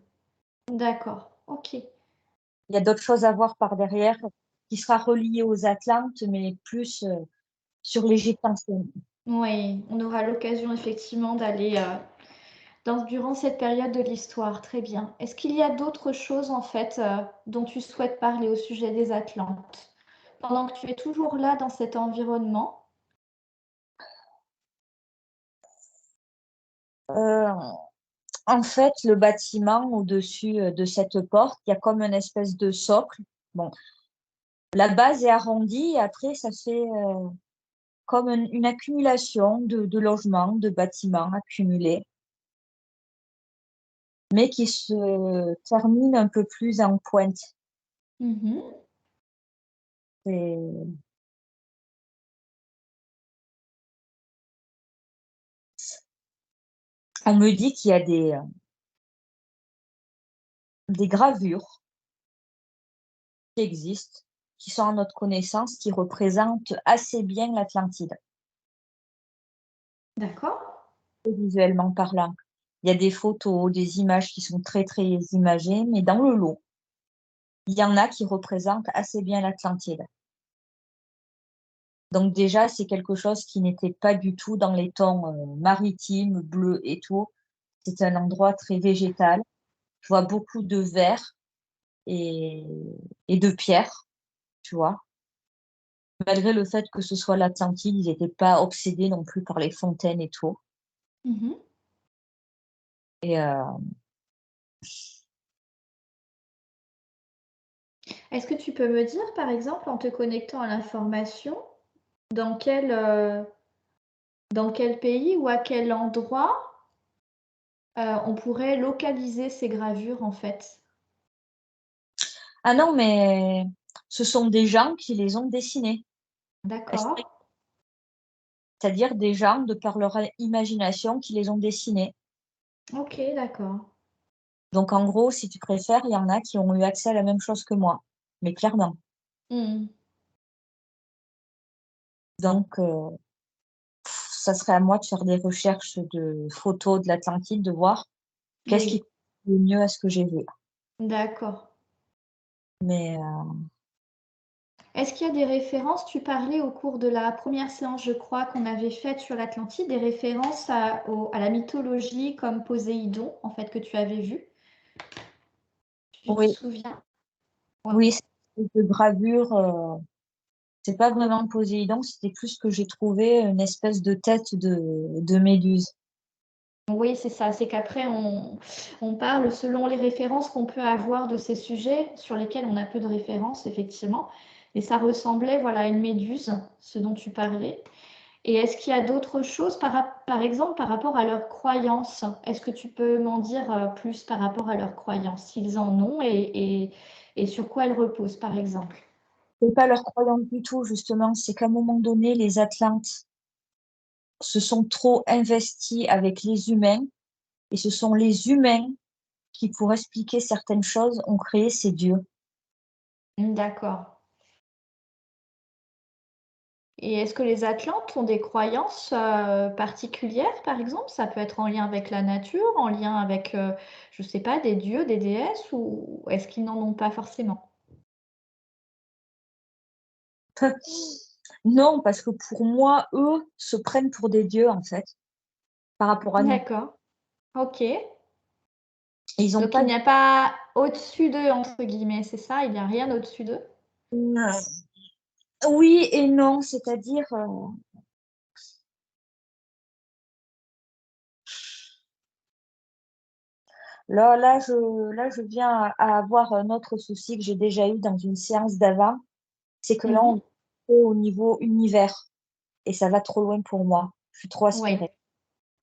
D'accord, ok. Il y a d'autres choses à voir par derrière qui sera relié aux Atlantes, mais plus sur l'Égypte ancienne. Oui, on aura l'occasion effectivement d'aller durant cette période de l'histoire. Très bien. Est-ce qu'il y a d'autres choses en fait dont tu souhaites parler au sujet des Atlantes? Pendant que tu es toujours là dans cet environnement. Euh, En fait, le bâtiment au-dessus de cette porte, il y a comme une espèce de socle. Bon, la base est arrondie et après, ça fait comme une accumulation de logements, de bâtiments accumulés, mais qui se termine un peu plus en pointe. Mhm. Et on me dit qu'il y a des gravures qui existent, qui sont à notre connaissance, qui représentent assez bien l'Atlantide, D'accord. visuellement parlant. Il y a des photos, des images qui sont très, très imagées, mais dans le lot, il y en a qui représentent assez bien l'Atlantide. Donc déjà, c'est quelque chose qui n'était pas du tout dans les tons maritimes, bleus et tout. C'est un endroit très végétal. Je vois beaucoup de verre et, et de pierre, tu vois. Malgré le fait que ce soit l'Atlantide, ils n'étaient pas obsédés non plus par les fontaines et tout. Mhm. Et Est-ce que tu peux me dire, par exemple, en te connectant à l'information, dans dans quel pays ou à quel endroit on pourrait localiser ces gravures en fait? ah non, mais ce sont des gens qui les ont dessinés. D'accord. C'est-à-dire des gens, de par leur imagination, qui les ont dessinés. Ok, d'accord. Donc en gros, si tu préfères, il y en a qui ont eu accès à la même chose que moi. Mais clairement. Hmm. Donc, ça serait à moi de faire des recherches de photos de l'Atlantide, de voir qu'est-ce qui Oui, correspond le mieux à ce que j'ai vu. d'accord. Mais Est-ce qu'il y a des références? Tu parlais au cours de la première séance, je crois, qu'on avait faite sur l'Atlantide, des références à la mythologie comme Poséidon, en fait, que tu avais vu. Tu te oui, souviens? Ouais. oui, c'est de gravure. C'est pas vraiment Poséidon, c'était plus que j'ai trouvé une espèce de tête de méduse. Oui, c'est ça. C'est qu'après, on parle selon les références qu'on peut avoir de ces sujets sur lesquels on a peu de références, effectivement. Et ça ressemblait, voilà, à une méduse, ce dont tu parlais. Et est-ce qu'il y a d'autres choses, par exemple, par rapport à leurs croyances? Est-ce que tu peux m'en dire plus par rapport à leurs croyances, s'ils en ont et sur quoi elles reposent, par exemple? C'est pas leur croyance du tout, justement, c'est qu'à un moment donné, les Atlantes se sont trop investis avec les humains, et ce sont les humains qui, pour expliquer certaines choses, ont créé ces dieux. D'accord. Et est-ce que les Atlantes ont des croyances particulières, par exemple? Ça peut être en lien avec la nature, en lien avec, je ne sais pas, des dieux, des déesses, ou est-ce qu'ils n'en ont pas forcément? Non, parce que pour moi, eux se prennent pour des dieux, en fait, par rapport à nous. D'accord, ok. Et ils ont Donc pas il de... n'y a pas au-dessus d'eux, entre guillemets, c'est ça? Il n'y a rien au-dessus d'eux? Oui et non, c'est-à-dire, là, je viens à avoir un autre souci que j'ai déjà eu dans une séance d'avant, c'est que là, on Mhm. est au niveau univers et ça va trop loin pour moi. Je suis trop Oui, aspirée.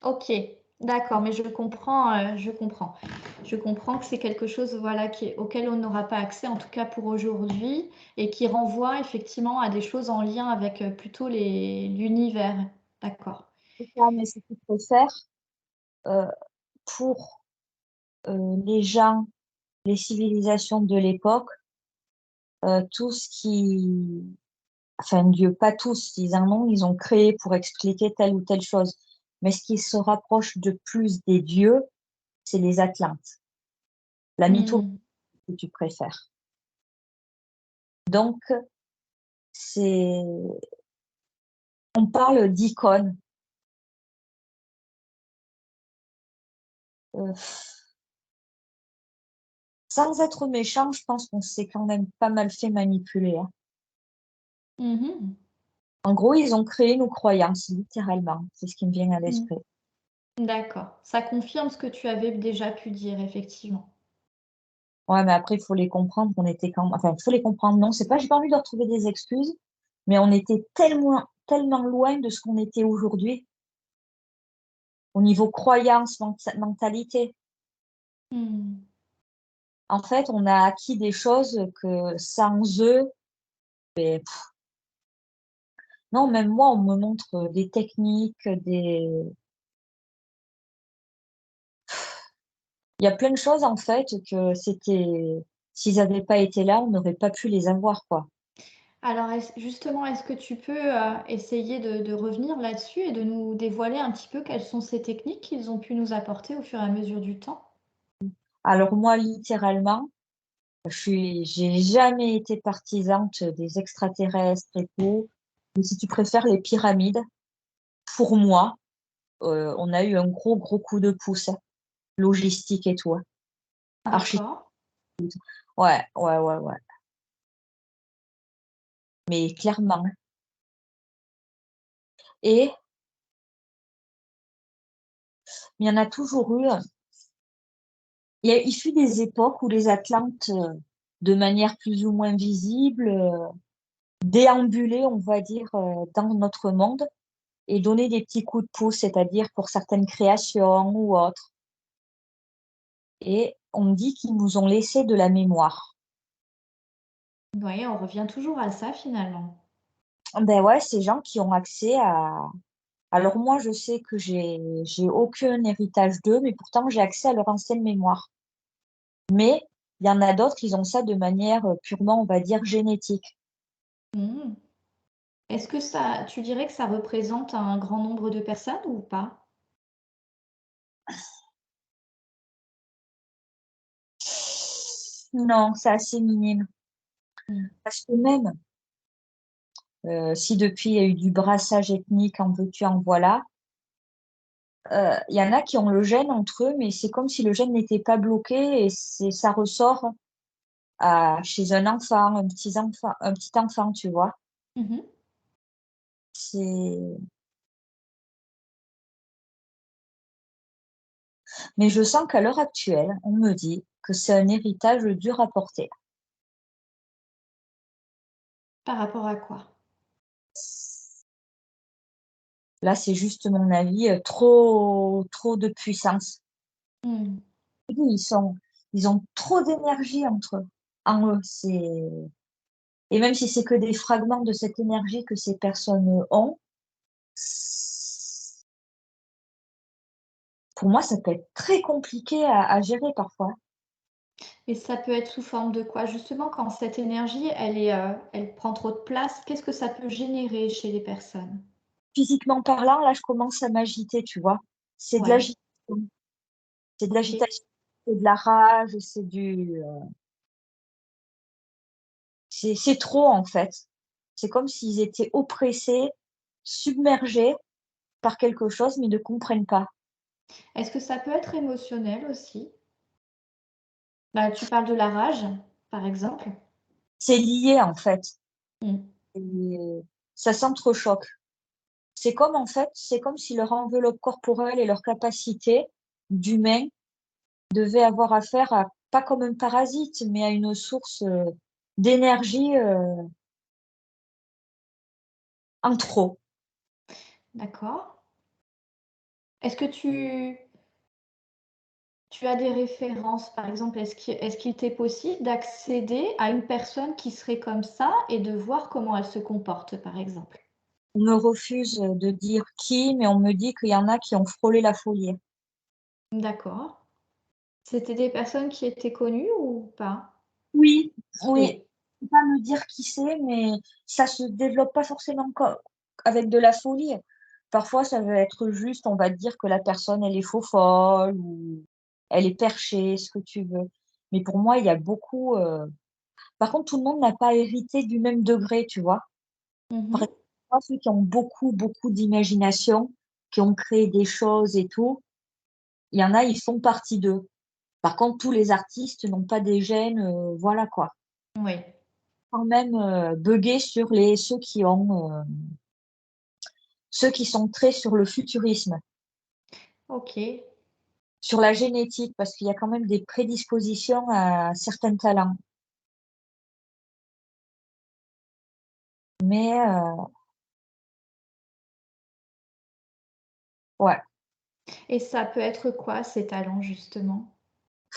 ok, d'accord, mais je comprends, je comprends. Je comprends que c'est quelque chose, voilà, auquel on n'aura pas accès, en tout cas pour aujourd'hui, et qui renvoie effectivement à des choses en lien avec plutôt l'univers. D'accord. C'est ça, mais ce qu'il faut faire euh, pour les gens, les civilisations de l'époque, tout ce qui... Enfin, Dieu, pas tous, ils en ont, ils ont créé pour expliquer telle ou telle chose. Mais ce qui se rapproche de plus des dieux, c'est les Atlantes, la mythologie Hmm. que tu préfères. Donc, c'est, on parle d'icônes. Euh, Sans être méchant, je pense qu'on s'est quand même pas mal fait manipuler, hein. Mhm. En gros, ils ont créé nos croyances, littéralement. C'est ce qui me vient à Hmm. l'esprit. D'accord. Ça confirme ce que tu avais déjà pu dire, effectivement. Ouais, mais après, il faut les comprendre. On était quand... Enfin, il faut les comprendre. Non, c'est pas, j'ai pas envie de leur trouver des excuses, mais on était tellement, tellement loin de ce qu'on était aujourd'hui, au niveau croyance, mentalité. Hmm. En fait, on a acquis des choses que sans eux, ben, non, même moi, on me montre des techniques, des... Il y a plein de choses, en fait, que c'était... S'ils n'avaient pas été là, on n'aurait pas pu les avoir, quoi. Alors justement, est-ce que tu peux essayer de revenir là-dessus et de nous dévoiler un petit peu quelles sont ces techniques qu'ils ont pu nous apporter au fur et à mesure du temps? Alors moi, littéralement, j'ai jamais été partisante des extraterrestres et tout. Mais si tu préfères les pyramides, pour moi, on a eu un gros, gros coup de pouce, hein, logistique et tout, hein. Architecte. D'accord. Ouais, ouais, ouais, ouais. Mais clairement, hein. Et il y en a toujours eu. Il fut des époques où les Atlantes, de manière plus ou moins visible, déambulaient, on va dire, dans notre monde et donnaient des petits coups de pouce, c'est-à-dire pour certaines créations ou autres. Et on dit qu'ils nous ont laissé de la mémoire. Oui, on revient toujours à ça finalement. Ben ouais, ces gens qui ont accès à... Alors moi, je sais que j'ai aucun héritage d'eux, mais pourtant j'ai accès à leur ancienne mémoire. Mais il y en a d'autres qui ont ça de manière purement, on va dire, génétique. Mhm. Est-ce que tu dirais que ça représente un grand nombre de personnes ou pas? Non, c'est assez minime. Mmh. Parce que même si depuis il y a eu du brassage ethnique, en veux-tu, en voilà, il y en a qui ont le gène entre eux, mais c'est comme si le gène n'était pas bloqué et ça ressort chez un petit enfant, tu vois? Mmh. C'est Mais je sens qu'à l'heure actuelle, on me dit que c'est un héritage dur à porter. Par rapport à quoi? Là, c'est juste mon avis, trop de puissance. Mmh. Ils ont trop d'énergie en eux. Et même si c'est que des fragments de cette énergie que ces personnes ont, pour moi, ça peut être très compliqué à gérer parfois. Et ça peut être sous forme de quoi? Justement, quand cette énergie, elle prend trop de place, qu'est-ce que ça peut générer chez les personnes? Physiquement parlant, là, je commence à m'agiter, tu vois? C'est de Ouais, l'agitation, c'est de OK. l'agitation, c'est de la rage, c'est trop, en fait. C'est comme s'ils étaient oppressés, submergés par quelque chose, mais ils ne comprennent pas. Est-ce que ça peut être émotionnel aussi? Bah, tu parles de la rage, par exemple? C'est lié, en fait, Mmh. et ça s'entrechoque. C'est comme si leur enveloppe corporelle et leur capacité d'humain devaient avoir affaire à pas comme un parasite, mais à une source, d'énergie, en trop. D'accord. Est-ce que tu as des références? Par exemple, est-ce qu'il t'est possible d'accéder à une personne qui serait comme ça et de voir comment elle se comporte, par exemple? On me refuse, de dire qui, mais on me dit qu'il y en a qui ont frôlé la folie. D'accord. C'était des personnes qui étaient connues ou pas? Oui, oui, Oui. je peux pas me dire qui c'est, mais ça se développe pas forcément avec de la folie. Parfois, ça va être juste, on va dire que la personne, elle est faux-folle ou elle est perchée, ce que tu veux. Mais pour moi, il y a beaucoup, par contre, tout le monde n'a pas hérité du même degré, tu vois? Par Mmh. exemple, moi, ceux qui ont beaucoup, beaucoup d'imagination, qui ont créé des choses et tout, il y en a, ils font partie d'eux. Par contre, tous les artistes n'ont pas des gènes, voilà quoi. Oui. Quand même, bugger sur ceux qui sont très sur le futurisme, OK. sur la génétique, parce qu'il y a quand même des prédispositions à certains talents. Mais ouais. Et ça peut être quoi ces talents justement?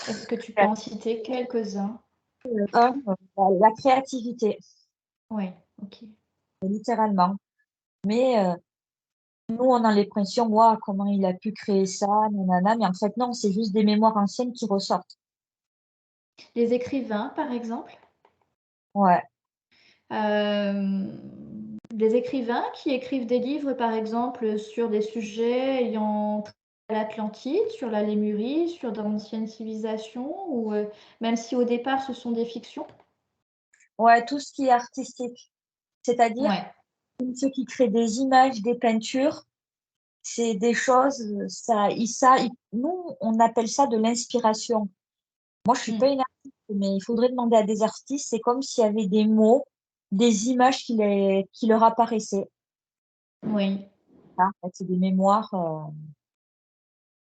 Est-ce que tu peux en citer quelques-uns? La créativité, Oui, OK. littéralement. Mais nous, on a l'impression: «Waouh, comment il a pu créer ça, nanana», mais en fait non, c'est juste des mémoires anciennes qui ressortent. Les écrivains, par exemple? Ouais. Des écrivains qui écrivent des livres, par exemple, sur des sujets ayant trait à l'Atlantide, sur la Lémurie, sur d'anciennes civilisations ou, même si au départ ce sont des fictions? Ouais, tout ce qui est artistique. C'est-à-dire, Ouais. ceux qui créent des images, des peintures, c'est des choses, nous, on appelle ça de l'inspiration. Moi, je suis pas Mmh. une artiste, mais il faudrait demander à des artistes, c'est comme s'il y avait des mots, des images qui leur apparaissaient. Oui. En fait, c'est des mémoires,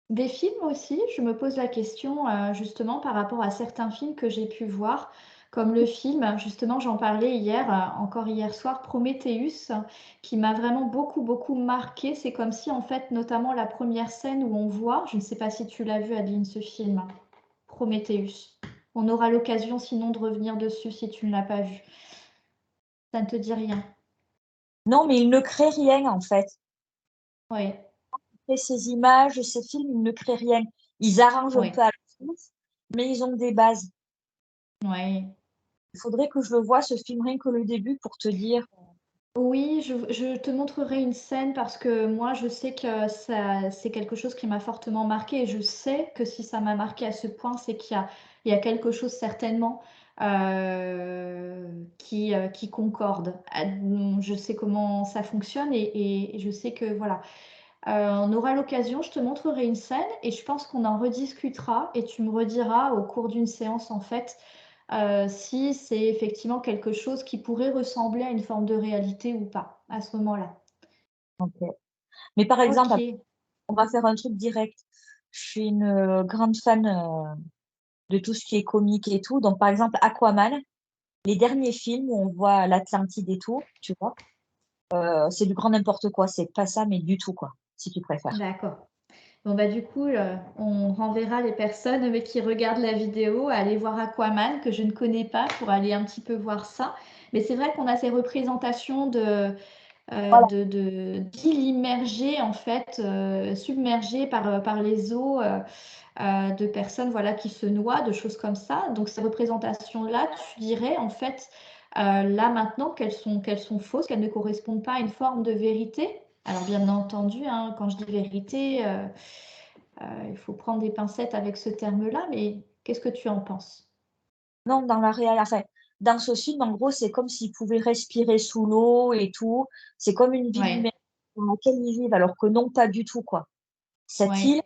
Des films aussi, je me pose la question, justement par rapport à certains films que j'ai pu voir, comme le film, justement j'en parlais hier, encore hier soir, Prometheus, qui m'a vraiment beaucoup, beaucoup marquée. C'est comme si en fait, notamment la première scène où on voit, je ne sais pas si tu l'as vu Adeline ce film, Prometheus. On aura l'occasion sinon de revenir dessus si tu ne l'as pas vu. Ça ne te dit rien? non, mais ils ne créent rien, en fait. Oui, Et ces images, ces films, ils ne créent rien. Ils arrangent un oui, peu à la sauce, mais ils ont des bases. oui. Il faudrait que je le voie ce film, rien que le début pour te dire. Oui, je te montrerai une scène parce que moi, je sais que ça c'est quelque chose qui m'a fortement marquée et je sais que si ça m'a marqué à ce point, c'est qu'il y a quelque chose certainement, qui concorde. Je sais comment ça fonctionne et je sais que voilà. On aura l'occasion, je te montrerai une scène et je pense qu'on en rediscutera et tu me rediras au cours d'une séance, en fait, si c'est effectivement quelque chose qui pourrait ressembler à une forme de réalité ou pas, à ce moment-là. OK. Mais par exemple, OK, on va faire un truc direct. Je suis une, grande fan, de tout ce qui est comique et tout. Donc par exemple, Aquaman, les derniers films où on voit l'Atlantide et tout, tu vois? C'est du grand n'importe quoi. C'est pas ça, mais du tout, quoi, si tu préfères. d'accord. Bon, bah, du coup, on renverra les personnes, qui regardent la vidéo à aller voir Aquaman, que je ne connais pas, pour aller un petit peu voir ça. Mais c'est vrai qu'on a ces représentations Voilà. d'îles immergées, en fait, submergées par les eaux, de personnes, voilà, qui se noient, de choses comme ça. Donc ces représentations-là, tu dirais, en fait, là, maintenant, qu'elles sont fausses, qu'elles ne correspondent pas à une forme de vérité? Alors bien entendu, hein, quand je dis vérité, il faut prendre des pincettes avec ce terme-là, mais qu'est-ce que tu en penses? Non, dans la réal enfin, dans ce film, en gros, c'est comme s'ils pouvaient respirer sous l'eau et tout. C'est comme une ville Ouais, immergée dans laquelle ils vivent, alors que non, pas du tout, quoi. Cette île,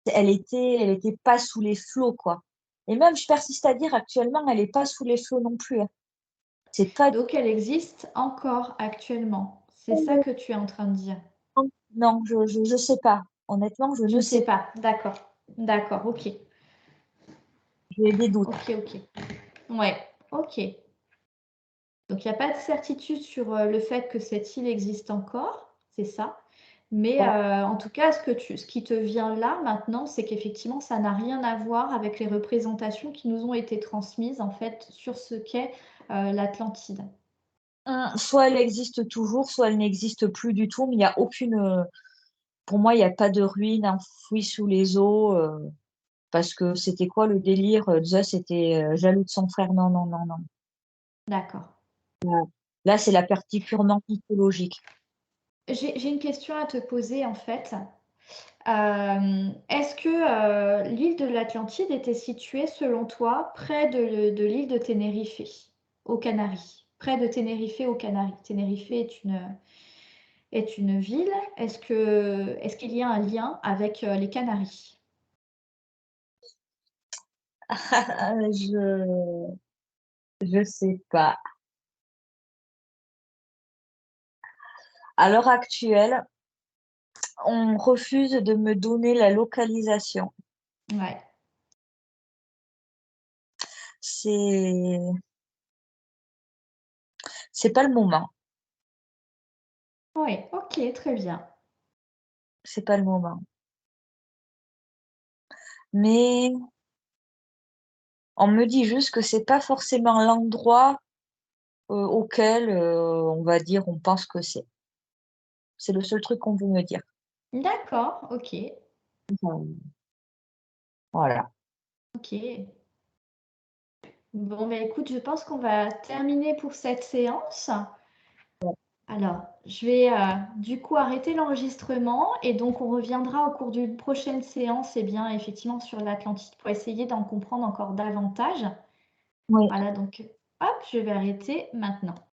ouais. elle était pas sous les flots, quoi. Et même, je persiste à dire, actuellement, elle est pas sous les flots non plus, hein. C'est pas Donc elle existe encore actuellement. C'est ça que tu es en train de dire? non, je sais pas. Honnêtement, je Je ne sais sais pas. D'accord. D'accord, OK. j'ai des doutes. OK, OK. Ouais, OK. Donc il y a pas de certitude sur, le fait que cette île existe encore, c'est ça. Mais, Voilà. en tout cas, ce qui te vient là, maintenant, c'est qu'effectivement, ça n'a rien à voir avec les représentations qui nous ont été transmises, en fait, sur ce qu'est, l'Atlantide. Soit elle existe toujours, soit elle n'existe plus du tout, mais il y a aucune, pour moi, il y a pas de ruines enfouies sous les eaux, parce que c'était quoi le délire? Zeus était, jaloux de son frère. Non, non, non, non. D'accord. Là, c'est la partie purement mythologique. J'ai une question à te poser, en fait. Est-ce que, l'île de l'Atlantide était située, selon toi, près de l'île de Tenerife, aux Canaries? Près de Tenerife, aux Canaries. Tenerife est une ville. Est-ce qu'il y a un lien avec, les Canaries? Je sais pas. À l'heure actuelle, on refuse de me donner la localisation. Ouais. C'est c'est pas le moment, Oui, OK, très bien. c'est pas le moment. Mais on me dit juste que c'est pas forcément l'endroit, auquel, on va dire, on pense que c'est. C'est le seul truc qu'on veut me dire. D'accord, OK, Voilà. OK. Bon, bah, écoute, je pense qu'on va terminer pour cette séance. Alors, je vais, du coup arrêter l'enregistrement et donc on reviendra au cours d'une prochaine séance, eh bien, effectivement sur l'Atlantide pour essayer d'en comprendre encore davantage. Oui. Voilà, donc hop, je vais arrêter maintenant.